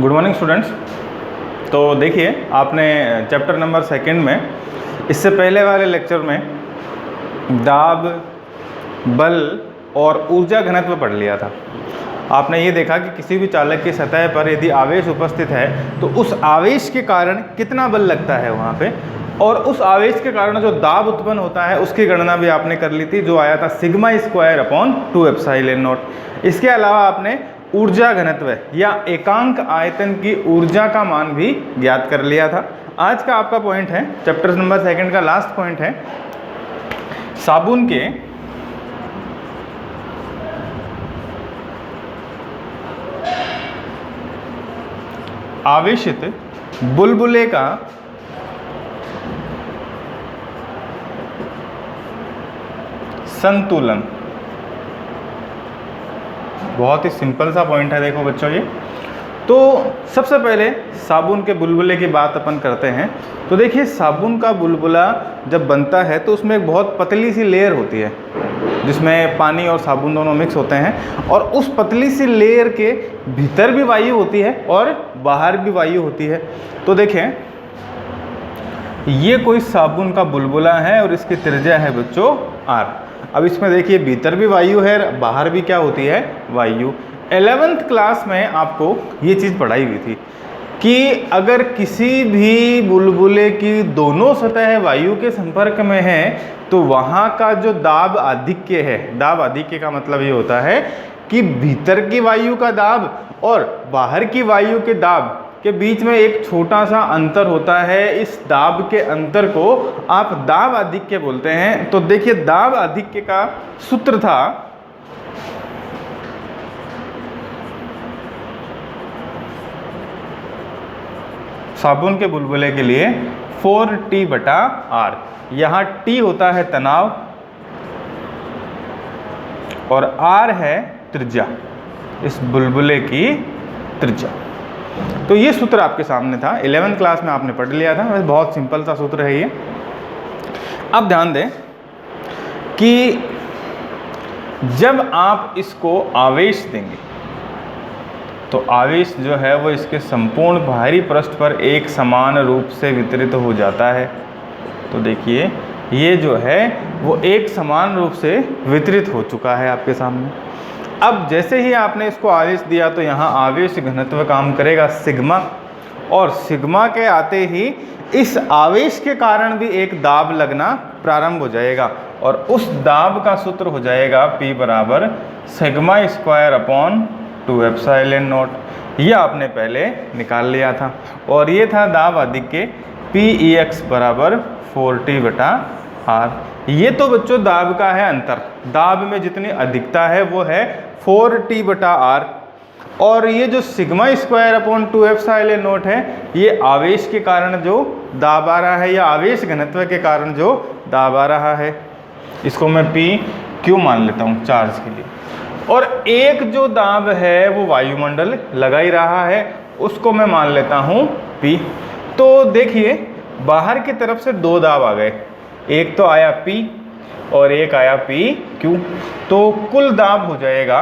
Good morning students. तो देखिए, आपने चैप्टर नंबर 2 में इससे पहले वाले लेक्चर में दाब, बल और ऊर्जा घनत्व पढ़ लिया था। आपने ये देखा कि किसी भी चालक की सतह पर यदि आवेश उपस्थित है तो उस आवेश के कारण कितना बल लगता है वहाँ पे, और उस आवेश के कारण जो दाब उत्पन्न होता है उसकी गणना भी आपने कर ली थी, जो आया था sigma square upon 2 epsilon not. इसके अलावा आपने ऊर्जा घनत्व या एकांक आयतन की ऊर्जा का मान भी ज्ञात कर लिया था। आज का आपका पॉइंट है, चैप्टर नंबर 2 का लास्ट पॉइंट है, साबुन के आवेशित बुलबुले का संतुलन। बहुत ही सिंपल सा पॉइंट है, देखो बच्चों ये। तो सबसे पहले साबुन के बुलबुले की बात अपन करते हैं। तो देखिए, साबुन का बुलबुला जब बनता है तो उसमें एक बहुत पतली सी लेयर होती है जिसमें पानी और साबुन दोनों मिक्स होते हैं, और उस पतली सी लेयर के भीतर भी वायु होती है और बाहर भी वायु होती है। तो देखें, ये कोई साबुन का बुलबुला है और इसकी त्रिज्या है बच्चों r। अब इसमें देखिए, भीतर भी वायु है, बाहर भी क्या होती है, वायु। 11th क्लास में आपको ये चीज़ पढ़ाई हुई थी कि अगर किसी भी बुलबुले की दोनों सतह वायु के संपर्क में है तो वहाँ का जो दाब आधिक्य है, दाब आधिक्य का मतलब ये होता है कि भीतर की वायु का दाब और बाहर की वायु के दाब के बीच में एक छोटा सा अंतर होता है। इस दाब के अंतर को आप दाब आधिक्य बोलते हैं। तो देखिए, दाब आधिक्य का सूत्र था साबुन के बुलबुले के लिए 4T/R। यहाँ T होता है तनाव और R है त्रिज्या, इस बुलबुले की त्रिज्या। तो ये सूत्र आपके सामने था, 11th क्लास में आपने पढ़ लिया था। वैसे बहुत सिंपल सा सूत्र है ये। अब ध्यान दें कि जब आप इसको आवेश देंगे तो आवेश जो है वो इसके संपूर्ण बाहरी पृष्ठ पर एक समान रूप से वितरित हो जाता है। तो देखिए, ये जो है वो एक समान रूप से वितरित हो चुका है आपके सामने। अब जैसे ही आपने इसको आवेश दिया तो यहाँ आवेश घनत्व काम करेगा सिग्मा, और सिग्मा के आते ही इस आवेश के कारण भी एक दाब लगना प्रारंभ हो जाएगा, और उस दाब का सूत्र हो जाएगा P बराबर sigma square upon 2 epsilon not. ये आपने पहले निकाल लिया था, और ये था दाब आधिक्य PEX बराबर 4T/R। ये तो बच्चों दाब का है अंतर, दाब में जितनी अधिकता है वो है 4T/R, और ये जो sigma square upon 2 epsilon not है ये आवेश के कारण जो दाब आ रहा है, या आवेश घनत्व के कारण जो दाब आ रहा है। इसको मैं PQ मान लेता हूँ चार्ज के लिए, और एक जो दाब है वो वायुमंडल लगा ही रहा है, उसको मैं मान लेता हूँ P। तो देखिए, बाहर की तरफ से दो दाब आ गए, एक तो आया P और एक आया PQ। तो कुल दाब हो जाएगा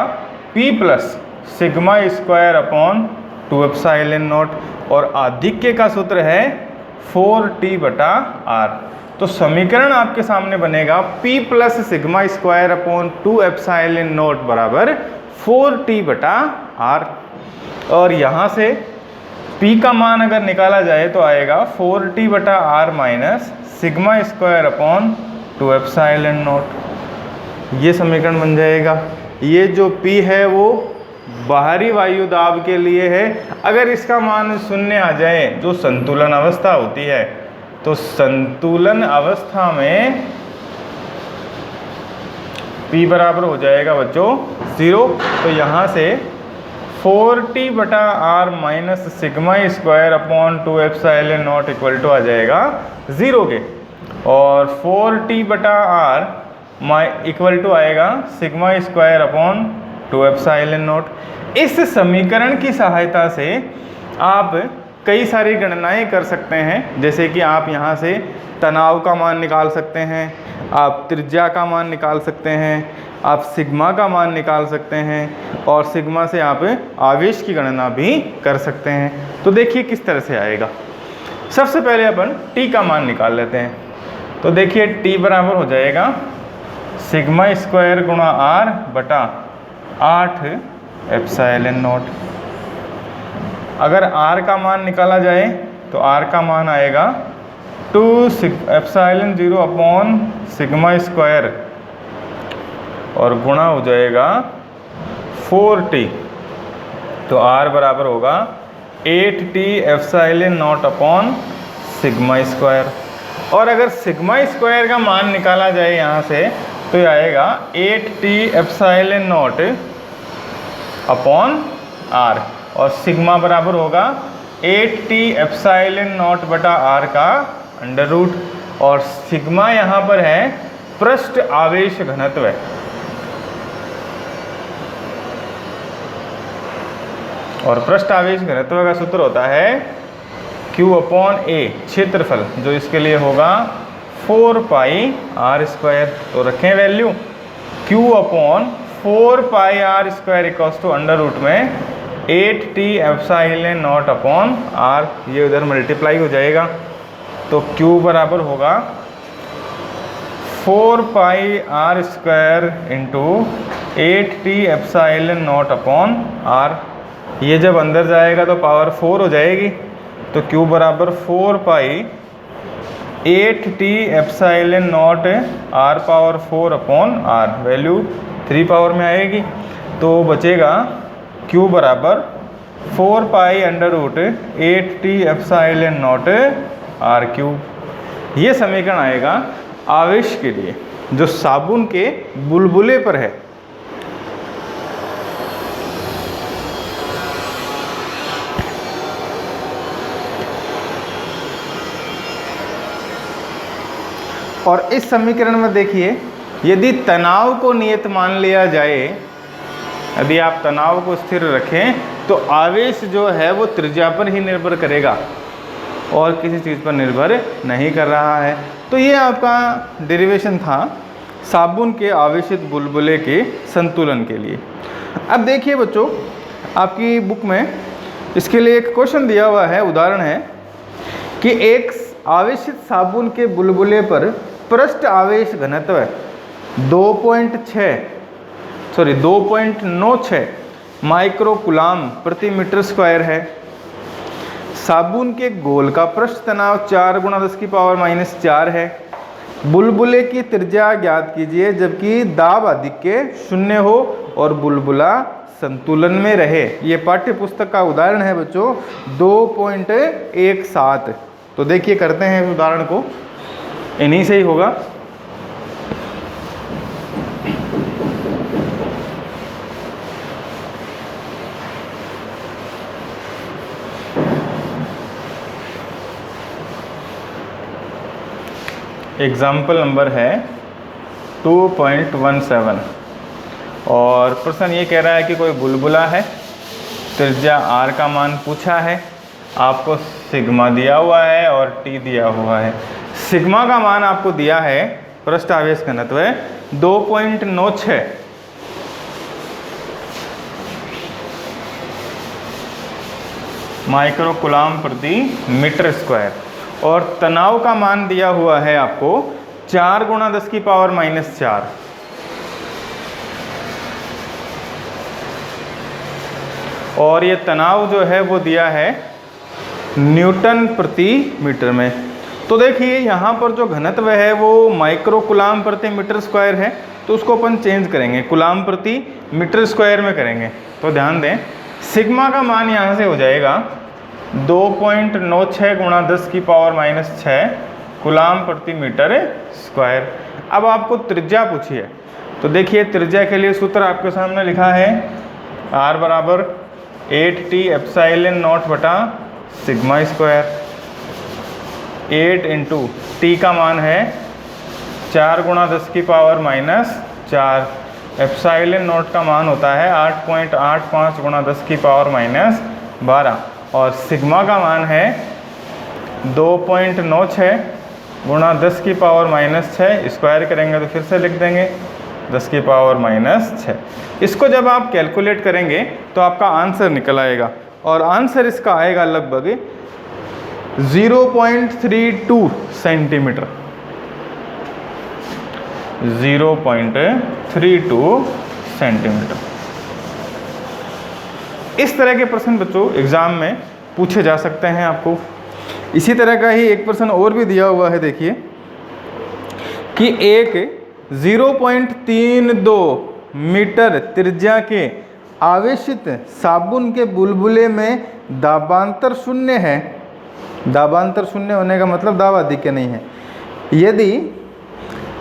P plus sigma square upon 2 epsilon not, और आधिक्य का सूत्र है 4T/R। तो समीकरण आपके सामने बनेगा P plus sigma square upon 2 epsilon not बराबर 4T/R। और यहाँ से P का मान अगर निकाला जाए तो आएगा 4T/R minus sigma square upon 2 epsilon not. ये समीकरण बन जाएगा। ये जो P है वो बाहरी वायु दाब के लिए है। अगर इसका मान 0 आ जाए, जो संतुलन अवस्था होती है, तो संतुलन अवस्था में P बराबर हो जाएगा बच्चों 0। तो यहाँ से 4T/R minus sigma square upon 2 epsilon nought equal to आ जाएगा 0 के, और 4T/R इक्वल टू आएगा sigma square upon 2 epsilon nought. इस समीकरण की सहायता से आप कई सारी गणनाएं कर सकते हैं, जैसे कि आप यहाँ से तनाव का मान निकाल सकते हैं, आप त्रिज्या का मान निकाल सकते हैं, आप सिग्मा का मान निकाल सकते हैं और सिग्मा से आप आवेश की गणना भी कर सकते हैं। तो देखिए किस तरह से आएगा। सबसे पहले अपन T का मान निकाल लेते हैं। तो देखिए T बराबर हो जाएगा सिग्मा स्क्वायर गुणा R बटा 8 एप्सिलॉन नॉट। अगर R का मान निकाला जाए तो R का मान आएगा 2 एप्सिलॉन 0 अपॉन सिग्मा स्क्वायर और गुणा हो जाएगा 4T। तो R बराबर होगा 8T epsilon not upon sigma square. और अगर सिग्मा स्क्वायर का मान निकाला जाए यहाँ से तो ये आएगा 8T epsilon not upon R और सिग्मा बराबर होगा 8T एप्सिलॉन नॉट बटा R का अंडर रूट। और सिग्मा यहाँ पर है पृष्ठ आवेश घनत्व। और पृष्ठ आवेश घनत्व का सूत्र होता है Q अपॉन A क्षेत्रफल, जो इसके लिए होगा 4 पाई R स्क्वायर। तो रखें value Q upon 4 pi R square equals to under root में 8T epsilon not upon R। ये उधर मल्टीप्लाई हो जाएगा तो Q बराबर होगा 4 pi R square into 8T epsilon not upon R। ये जब अंदर जाएगा तो पावर 4 हो जाएगी। तो Q बराबर 4 pi 8T epsilon naught R power 4 upon R। Value 3 power में आएगी तो बचेगा Q बराबर 4 pi under root 8T epsilon naught R cube. ये समीकरण आएगा आवेश के लिए जो साबुन के बुलबुले पर है। और इस समीकरण में देखिए यदि तनाव को नियत मान लिया जाए, यदि आप तनाव को स्थिर रखें तो आवेश जो है वो त्रिज्या पर ही निर्भर करेगा और किसी चीज़ पर निर्भर नहीं कर रहा है। तो ये आपका डेरिवेशन था साबुन के आवेशित बुलबुले के संतुलन के लिए। अब देखिए बच्चों, आपकी बुक में इसके लिए एक क्वेश्चन दिया हुआ है, उदाहरण है कि एक आवेशित साबुन के बुलबुले पर पृष्ठ आवेश घनत्व 2.96 माइक्रोकुलाम प्रति मीटर स्क्वायर है। साबुन के गोल का पृष्ठ तनाव 4 × 10⁻⁻⁴ है। बुलबुले की त्रिज्या ज्ञात कीजिए जबकि दाब आधिक्य 0 हो और बुलबुला संतुलन में रहे। ये पाठ्य पुस्तक का उदाहरण है बच्चों 2.17। तो देखिए करते हैं इस उदाहरण को, इन्हीं से ही होगा। एग्जाम्पल नंबर है 2.17 और प्रश्न ये कह रहा है कि कोई बुलबुला है, त्रिज्या R का मान पूछा है, आपको सिग्मा दिया हुआ है और T दिया हुआ है। सिग्मा का मान आपको दिया है, पृष्ठ आवेश घनत्व 2.96 माइक्रोकुलाम प्रति मीटर स्क्वायर और तनाव का मान दिया हुआ है आपको 4 × 10⁻⁻⁴। और ये तनाव जो है वो दिया है न्यूटन प्रति मीटर में। तो देखिए यहाँ पर जो घनत्व है वो माइक्रोकुलाम प्रति मीटर स्क्वायर है, तो उसको अपन चेंज करेंगे, कुलाम प्रति मीटर स्क्वायर में करेंगे। तो ध्यान दें सिग्मा का मान यहाँ से हो जाएगा 2.96 × 10⁻⁻⁶ कुलाम प्रति मीटर स्क्वायर। अब आपको त्रिज्या पूछिए, तो देखिए त्रिज्या के लिए सूत्र आपके सामने लिखा है R बराबर 8T एप्सिलॉन नॉट बटा सिग्मा स्क्वायर। 8 × T का मान है 4 × 10⁻⁻⁴। एप्सिलॉन नॉट का मान होता है 8.85 × 10⁻12 और सिग्मा का मान है 2.96 × 10⁻⁻⁶। स्क्वायर करेंगे तो फिर से लिख देंगे 10 की पावर माइनस 6। इसको जब आप कैलकुलेट करेंगे तो आपका आंसर निकल आएगा, और आंसर इसका आएगा लगभग 0.32 सेंटीमीटर। 0.32 सेंटीमीटर। इस तरह के प्रश्न बच्चों एग्जाम में पूछे जा सकते हैं आपको। इसी तरह का ही एक प्रश्न और भी दिया हुआ है, देखिए कि एक 0.32 मीटर त्रिज्या के आवेशित साबुन के बुलबुले में दाबांतर शून्य है। दाबांतर शून्य होने का मतलब दाब अधिक नहीं है। यदि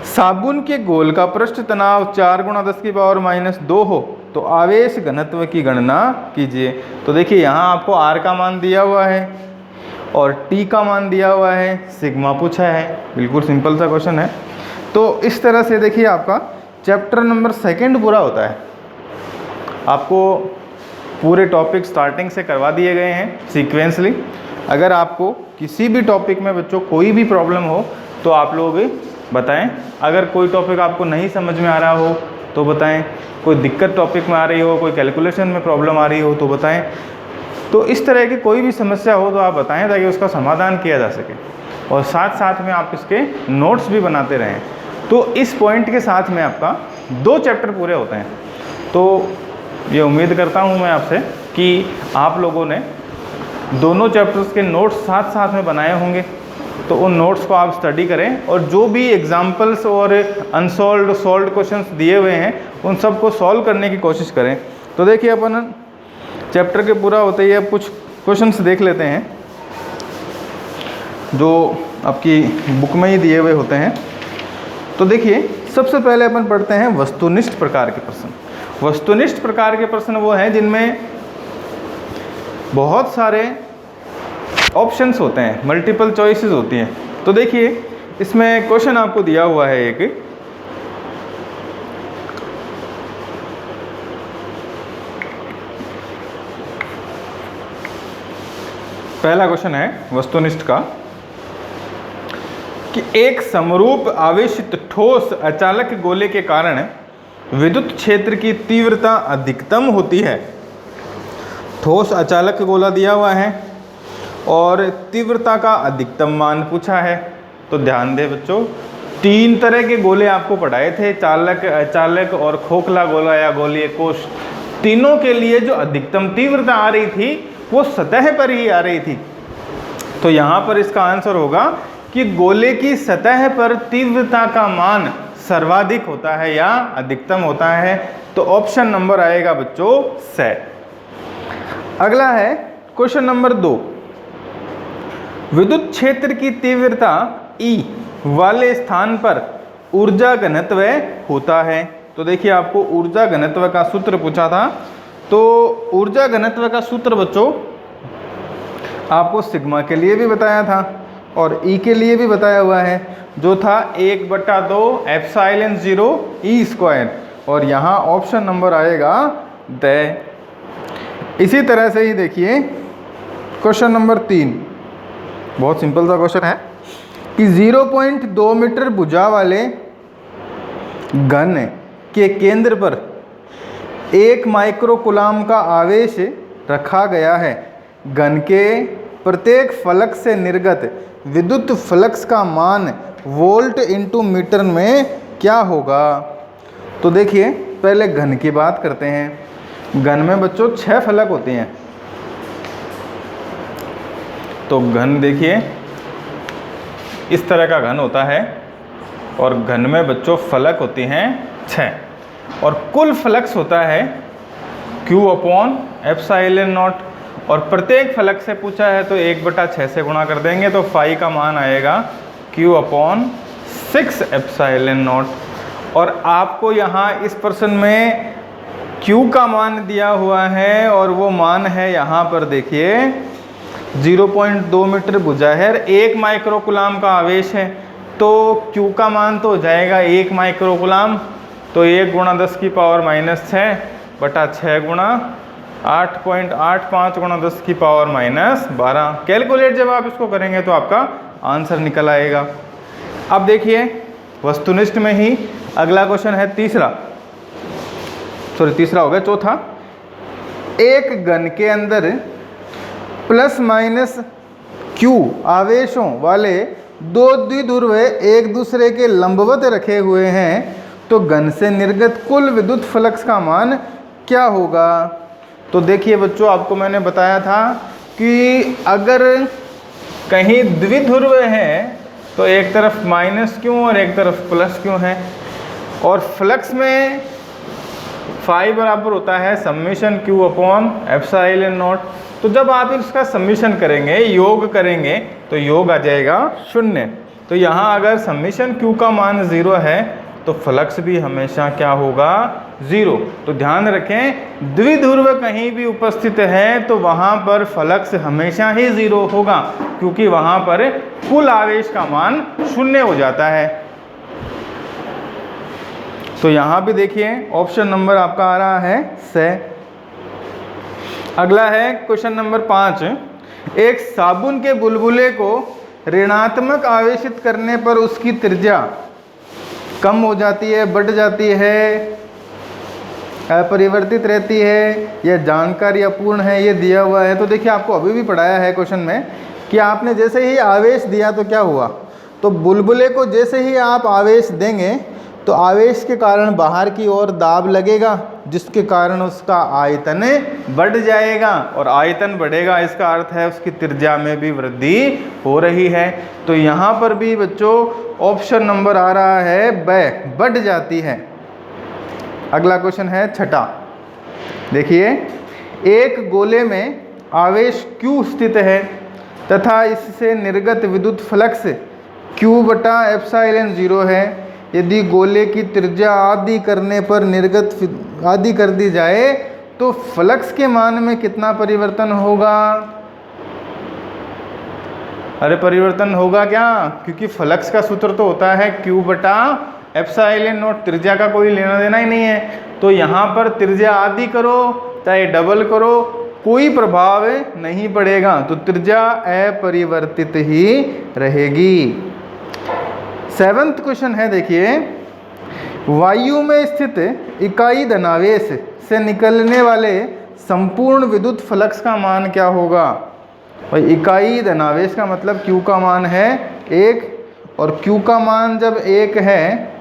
साबुन के गोल का पृष्ठ तनाव 4 × 10 की पावर माइनस 2 हो तो आवेश घनत्व की गणना कीजिए। तो देखिए यहाँ आपको R का मान दिया हुआ है और T का मान दिया हुआ है, सिग्मा पूछा है। बिल्कुल सिंपल सा क्वेश्चन है। तो इस तरह से देखिए आपका चैप्टर नंबर 2 पूरा होता है। आपको पूरे टॉपिक स्टार्टिंग से करवा दिए गए हैं सीक्वेंसली। अगर आपको किसी भी टॉपिक में बच्चों कोई भी प्रॉब्लम हो तो आप लोग बताएं। अगर कोई टॉपिक आपको नहीं समझ में आ रहा हो तो बताएं, कोई दिक्कत टॉपिक में आ रही हो, कोई कैलकुलेशन में प्रॉब्लम आ रही हो तो बताएं। तो इस तरह की कोई भी समस्या हो तो आप बताएं ताकि उसका समाधान किया जा सके, और साथ साथ में आप इसके नोट्स भी बनाते रहें। तो इस पॉइंट के साथ में आपका 2 चैप्टर पूरे होते हैं। तो ये उम्मीद करता हूँ मैं आपसे कि आप लोगों ने दोनों चैप्टर्स के नोट्स साथ साथ में बनाए होंगे। तो उन नोट्स को आप स्टडी करें और जो भी एग्जाम्पल्स और अनसॉल्व्ड सॉल्व्ड क्वेश्चंस दिए हुए हैं उन सब को सॉल्व करने की कोशिश करें। तो देखिए अपन चैप्टर के पूरा होते ही अब कुछ क्वेश्चंस देख लेते हैं जो आपकी बुक में ही दिए हुए होते हैं। तो देखिए सबसे पहले अपन पढ़ते हैं वस्तुनिष्ठ प्रकार के प्रश्न। वस्तुनिष्ठ प्रकार के प्रश्न वो हैं जिनमें बहुत सारे ऑप्शंस होते हैं, मल्टीपल चॉइसेस होती हैं। तो देखिए इसमें क्वेश्चन आपको दिया हुआ है एक, पहला क्वेश्चन है वस्तुनिष्ठ का कि एक समरूप आवेशित ठोस अचालक गोले के कारण विद्युत क्षेत्र की तीव्रता अधिकतम होती है। ठोस अचालक गोला दिया हुआ है और तीव्रता का अधिकतम मान पूछा है। तो ध्यान दें बच्चों, 3 तरह के गोले आपको पढ़ाए थे, चालक, अचालक और खोखला गोला या गोलीय कोश। तीनों के लिए जो अधिकतम तीव्रता आ रही थी वो सतह पर ही आ रही थी। तो यहाँ पर इसका आंसर होगा कि गोले की सतह पर तीव्रता का मान सर्वाधिक होता है या अधिकतम होता है। तो ऑप्शन नंबर आएगा बच्चों से। अगला है क्वेश्चन नंबर 2, विद्युत क्षेत्र की तीव्रता E वाले स्थान पर ऊर्जा घनत्व होता है। तो देखिए आपको ऊर्जा घनत्व का सूत्र पूछा था। तो ऊर्जा घनत्व का सूत्र बच्चों आपको सिग्मा के लिए भी बताया था और E के लिए भी बताया हुआ है, जो था 1/2 एप्सिलॉन 0 E²। और यहाँ ऑप्शन नंबर आएगा द। इसी तरह से ही देखिए क्वेश्चन नंबर 3, बहुत सिंपल सा क्वेश्चन है कि 0.2 मीटर भुजा वाले घन के केंद्र पर 1 माइक्रोकूलाम का आवेश रखा गया है। घन के प्रत्येक फलक से निर्गत विद्युत फ्लक्स का मान वोल्ट इंटू मीटर में क्या होगा। तो देखिए पहले घन की बात करते हैं। घन में बच्चों 6 फलक होते हैं। तो घन देखिए इस तरह का घन होता है और घन में बच्चों फलक होती हैं 6 और कुल फ्लक्स होता है Q/ε0। और प्रत्येक फलक से पूछा है तो 1/6 से गुणा कर देंगे तो फाई का मान आएगा Q/6ε0। और आपको यहाँ इस प्रश्न में Q का मान दिया हुआ है और वो मान है यहाँ पर देखिए 0.2 मीटर भुजा है, 1 माइक्रोकूलाम का आवेश है। तो Q का मान तो हो जाएगा 1 माइक्रोकूलाम। तो 1 × 10 की पावर माइनस 6/6 गुणा 8.85 × 10 की पावर माइनस 12। कैलकुलेट जब आप इसको करेंगे तो आपका आंसर निकल आएगा। अब देखिए वस्तुनिष्ठ में ही अगला क्वेश्चन है तीसरा हो गया, चौथा। एक घन के अंदर प्लस माइनस q आवेशों वाले दो द्विध्रुव एक दूसरे के लंबवत रखे हुए हैं, तो घन से निर्गत कुल विद्युत फ्लक्स का मान क्या होगा? तो देखिए बच्चों, आपको मैंने बताया था कि अगर कहीं द्विध्रुव हैं तो एक तरफ माइनस क्यों और एक तरफ प्लस क्यों है, और फ्लक्स में फाई बराबर होता है summation q upon epsilon not. तो जब आप इसका समेशन करेंगे, योग करेंगे, तो योग आ जाएगा 0। तो यहाँ अगर समेशन q का मान 0 है तो फ्लक्स भी हमेशा क्या होगा? 0। तो ध्यान रखें, द्विध्रुव कहीं भी उपस्थित है तो वहाँ पर फ्लक्स हमेशा ही 0 होगा, क्योंकि वहाँ पर कुल आवेश का मान 0 हो जाता है। तो यहाँ भी देखिए ऑप्शन नंबर आपका आ रहा है से। अगला है क्वेश्चन नंबर 5। एक साबुन के बुलबुले को ऋणात्मक आवेशित करने पर उसकी त्रिज्या कम हो जाती है, बढ़ जाती है, अपरिवर्तित रहती है, यह जानकारी अपूर्ण है, ये दिया हुआ है। तो देखिए, आपको अभी भी पढ़ाया है क्वेश्चन में कि आपने जैसे ही आवेश दिया तो क्या हुआ, तो बुलबुले को जैसे ही आप आवेश देंगे तो आवेश के कारण बाहर की ओर दाब लगेगा, जिसके कारण उसका आयतन बढ़ जाएगा, और आयतन बढ़ेगा इसका अर्थ है उसकी त्रिज्या में भी वृद्धि हो रही है। तो यहाँ पर भी बच्चों ऑप्शन नंबर आ रहा है ब, बढ़ जाती है। अगला क्वेश्चन है छठा। देखिए, एक गोले में आवेश Q स्थित है तथा इससे निर्गत विद्युत फ्लक्स Q बटा एप्सिलॉन 0 है। यदि गोले की त्रिज्या आधी करने पर निर्गत आधी कर दी जाए तो फ्लक्स के मान में कितना परिवर्तन होगा? अरे परिवर्तन होगा क्या? क्योंकि फ्लक्स का सूत्र तो होता है Q बटा एप्सिलॉन नॉट, त्रिज्या का कोई लेना देना ही नहीं है। तो यहाँ पर त्रिज्या आधी करो चाहे डबल करो, कोई प्रभाव नहीं पड़ेगा, तो त्रिज्या अपरिवर्तित ही रहेगी। 7th क्वेश्चन है, देखिए, वायु में स्थित इकाई धनावेश से निकलने वाले संपूर्ण विद्युत फ्लक्स का मान क्या होगा? भाई, इकाई धनावेश का मतलब Q का मान है 1, और Q का मान जब 1 है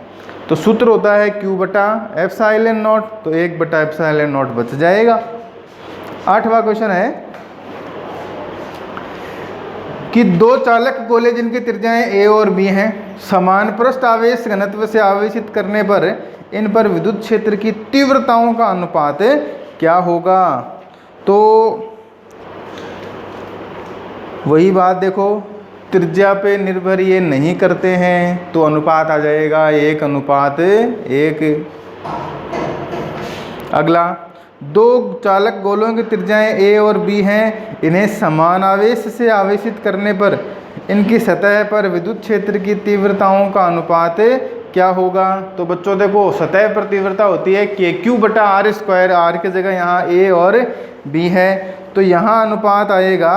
तो सूत्र होता है Q बटा एप्सिलॉन नॉट, तो 1 बटा एप्सिलॉन नॉट बच जाएगा। 8वां क्वेश्चन है कि दो चालक गोले जिनकी त्रिज्याएं A और B हैं, समान पृष्ठ आवेश घनत्व से आवेशित करने पर इन पर विद्युत क्षेत्र की तीव्रताओं का अनुपात क्या होगा? तो वही बात देखो, त्रिज्या पे निर्भर ये नहीं करते हैं, तो अनुपात आ जाएगा 1:1। अगला, दो चालक गोलों की त्रिज्याएं A और B हैं, इन्हें समान आवेश से आवेशित करने पर इनकी सतह पर विद्युत क्षेत्र की तीव्रताओं का अनुपात क्या होगा? तो बच्चों देखो, सतह पर तीव्रता होती है KQ बटा R स्क्वायर, R की जगह यहाँ A और B है, तो यहाँ अनुपात आएगा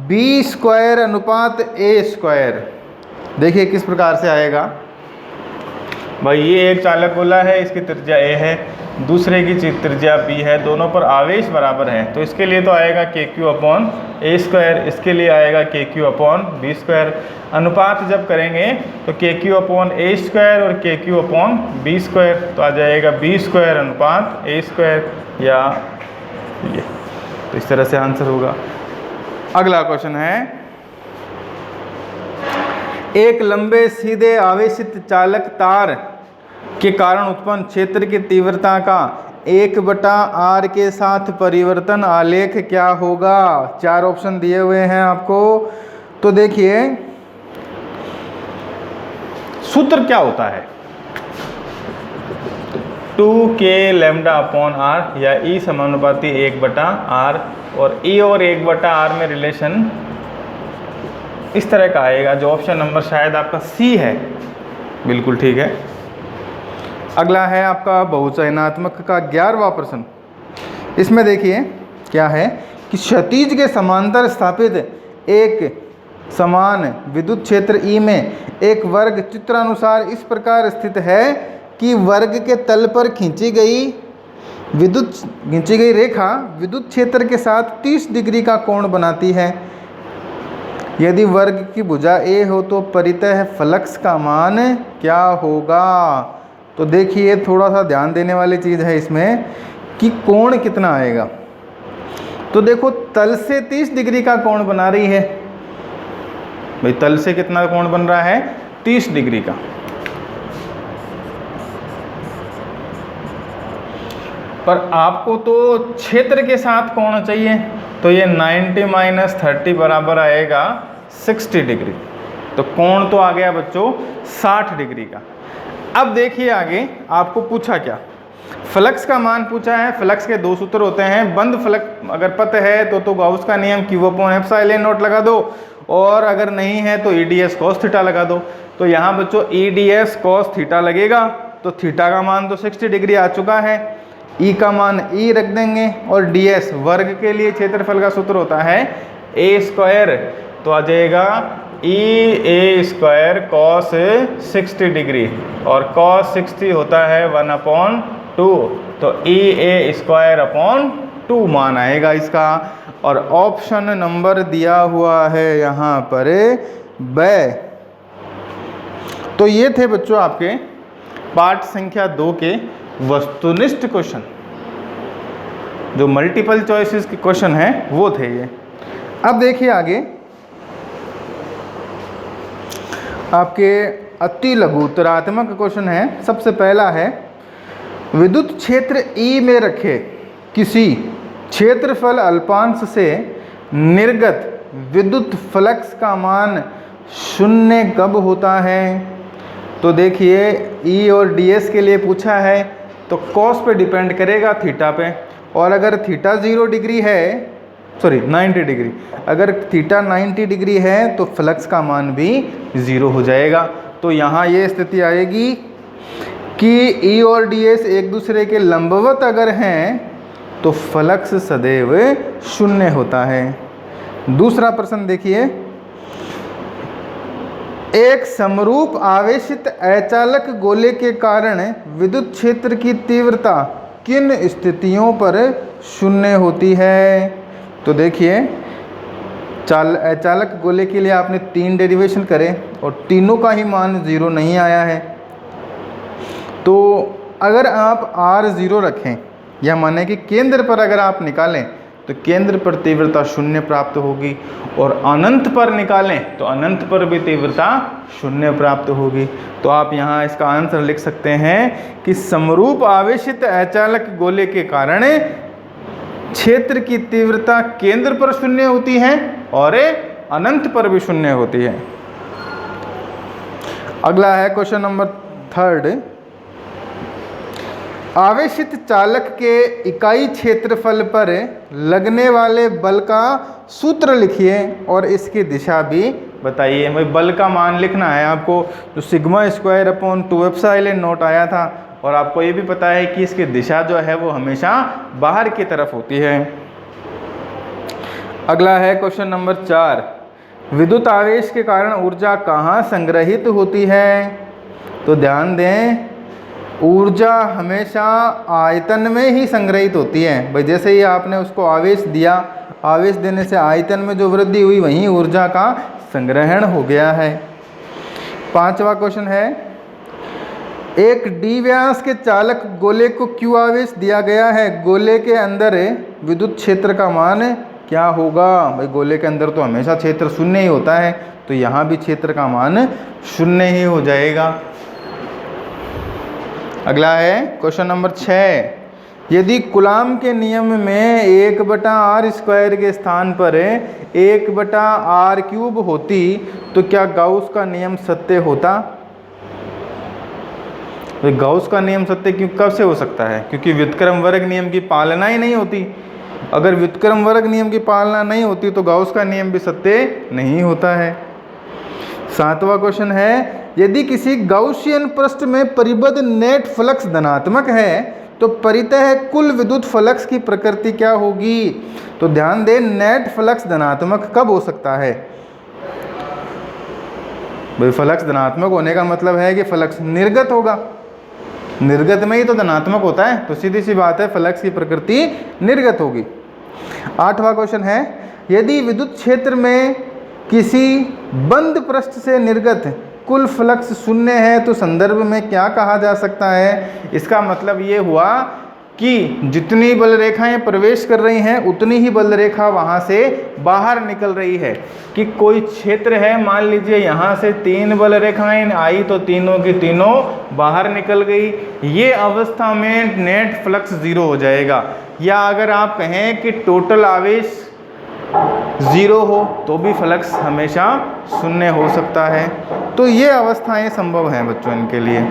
B स्क्वायर अनुपात A स्क्वायर। देखिए किस प्रकार से आएगा। भाई, ये एक चालक गोला है, इसकी त्रिज्या A है, दूसरे की त्रिज्या B है, दोनों पर आवेश बराबर है, तो इसके लिए तो आएगा KQ अपॉन A स्क्वायर, इसके लिए आएगा KQ अपॉन B स्क्वायर। अनुपात जब करेंगे तो KQ अपॉन A स्क्वायर और KQ अपॉन B स्क्वायर, तो आ जाएगा B स्क्वायर अनुपात A स्क्वायर, या ये, तो इस तरह से आंसर होगा। अगला क्वेश्चन है, एक लंबे सीधे आवेशित चालक तार के कारण उत्पन्न क्षेत्र की तीव्रता का 1/r के साथ परिवर्तन आलेख क्या होगा? 4 ऑप्शन दिए हुए हैं आपको। तो देखिए, सूत्र क्या होता है? 2k लैम्डा अपॉन r, या E समानुपाती 1/r, और E और 1/r में रिलेशन इस तरह का आएगा, जो ऑप्शन नंबर शायद आपका C है। बिल्कुल ठीक है। अगला है आपका बहुचयनात्मक का 11वां प्रश्न। इसमें देखिए क्या है कि क्षैतिज के समांतर स्थापित एक समान विद्युत क्षेत्र E में एक वर्ग चित्रानुसार इस प्रकार स्थित है कि वर्ग के तल पर खींची गई रेखा विद्युत क्षेत्र के साथ 30 डिग्री का कोण बनाती है। यदि वर्ग की भुजा ए हो तो परितः फ्लक्स का मान क्या होगा? तो देखिए थोड़ा सा ध्यान देने वाली चीज़ है इसमें कि कोण कितना आएगा। तो देखो तल से 30 डिग्री का कोण बना रही है भाई, तल से कितना कोण बन रहा है? 30 डिग्री का। पर आपको तो क्षेत्र के साथ कोण चाहिए, तो ये 90 - 30 बराबर आएगा 60 डिग्री। तो कोण तो आ गया बच्चों 60 डिग्री का। अब देखिए आगे आपको पूछा क्या, फ्लक्स का मान पूछा है। फ्लक्स के दो सूत्र होते हैं, बंद फ्लक्स अगर पथ है तो गाउस का नियम Q/ε0 लगा दो, और अगर नहीं है तो EDS cos थीटा लगा दो। तो यहाँ बच्चों EDS cos थीटा लगेगा, तो थीटा का मान तो 60 डिग्री आ चुका है, E का मान E रख देंगे, और DS वर्ग के लिए क्षेत्रफल का सूत्र होता है A², तो आ जाएगा EA² cos 60 डिग्री, और cos 60 होता है 1/2, तो EA²/2 मान आएगा इसका। और ऑप्शन नंबर दिया हुआ है यहाँ पर ब। तो ये थे बच्चों आपके पाठ संख्या 2 के वस्तुनिष्ठ क्वेश्चन, जो मल्टीपल चॉइसेस के क्वेश्चन हैं वो थे ये। अब देखिए आगे आपके अति लघुत्तरात्मक क्वेश्चन है। सबसे पहला है, विद्युत क्षेत्र E में रखे किसी क्षेत्रफल अल्पांश से निर्गत विद्युत फ्लक्स का मान 0 कब होता है? तो देखिए E और DS के लिए पूछा है, तो कॉस पे डिपेंड करेगा थीटा पे, और अगर थीटा 0 डिग्री है, सॉरी 90 डिग्री, अगर थीटा 90 डिग्री है तो फ्लक्स का मान भी 0 हो जाएगा। तो यहाँ ये स्थिति आएगी कि E और DS एक दूसरे के लंबवत अगर हैं तो फ्लक्स सदैव 0 होता है। दूसरा प्रश्न देखिए, एक समरूप आवेशित अचालक गोले के कारण विद्युत क्षेत्र की तीव्रता किन स्थितियों पर 0 होती है? तो देखिए अचालक गोले के लिए आपने 3 डेरिवेशन करे और तीनों का ही मान 0 नहीं आया है। तो अगर आप R0 रखें, या माने कि केंद्र पर अगर आप निकालें तो केंद्र पर तीव्रता 0 प्राप्त होगी, और अनंत पर निकालें तो अनंत पर भी तीव्रता 0 प्राप्त होगी। तो आप यहाँ इसका आंसर लिख सकते हैं कि समरूप आवेशित अचालक गोले के कारण क्षेत्र की तीव्रता केंद्र पर 0 होती है और अनंत पर भी 0 होती है। अगला है क्वेश्चन नंबर 3, आवेशित चालक के इकाई क्षेत्रफल पर लगने वाले बल का सूत्र लिखिए और इसकी दिशा भी बताइए। भाई बल का मान लिखना है आपको, जो σ²/2ε0 आया था, और आपको ये भी पता है कि इसकी दिशा जो है वो हमेशा बाहर की तरफ होती है। अगला है क्वेश्चन नंबर 4, विद्युत आवेश के कारण ऊर्जा कहाँ संग्रहित होती है? तो ध्यान दें, ऊर्जा हमेशा आयतन में ही संग्रहित होती है। भाई जैसे ही आपने उसको आवेश दिया, आवेश देने से आयतन में जो वृद्धि हुई वहीं ऊर्जा का संग्रहण हो गया है। 5वां क्वेश्चन है, एक d व्यास के चालक गोले को Q आवेश दिया गया है, गोले के अंदर विद्युत क्षेत्र का मान क्या होगा? भाई गोले के अंदर तो हमेशा क्षेत्र 0 ही होता है, तो यहाँ भी क्षेत्र का मान 0 ही हो जाएगा। अगला है क्वेश्चन नंबर 6, यदि कूलाम के नियम में 1/r² के स्थान पर 1/r³ होती तो क्या गाउस का नियम सत्य होता? तो गाउस का नियम सत्य कब से हो सकता है? क्योंकि व्युत्क्रम वर्ग नियम की पालना ही नहीं होती। अगर व्युत्क्रम वर्ग नियम की पालना नहीं होती तो गाउस का नियम भी सत्य नहीं होता है। 7वां क्वेश्चन है, यदि किसी गाउसियन पृष्ठ में परिबद्ध नेट फ्लक्स धनात्मक है तो परितः कुल विद्युत फ्लक्स की प्रकृति क्या होगी? तो ध्यान दें, नेट फ्लक्स धनात्मक कब हो सकता है? भाई फ्लक्स धनात्मक होने का मतलब है कि फ्लक्स निर्गत होगा। निर्गत में ही तो धनात्मक होता है, तो सीधी सी बात है फ्लक्स की प्रकृति निर्गत होगी। 8वां क्वेश्चन है, यदि विद्युत क्षेत्र में किसी बंद पृष्ठ से निर्गत कुल फ्लक्स शून्य है तो संदर्भ में क्या कहा जा सकता है? इसका मतलब ये हुआ कि जितनी बल रेखाएं प्रवेश कर रही हैं उतनी ही बल रेखा वहाँ से बाहर निकल रही है। कि कोई क्षेत्र है, मान लीजिए यहाँ से 3 बल रेखाएं आई तो तीनों की तीनों बाहर निकल गई, ये अवस्था में नेट फ्लक्स 0 हो जाएगा। या अगर आप कहें कि टोटल आवेश 0 हो तो भी फ्लक्स हमेशा शून्य हो सकता है। तो ये अवस्थाएं संभव हैं बच्चों इनके लिए।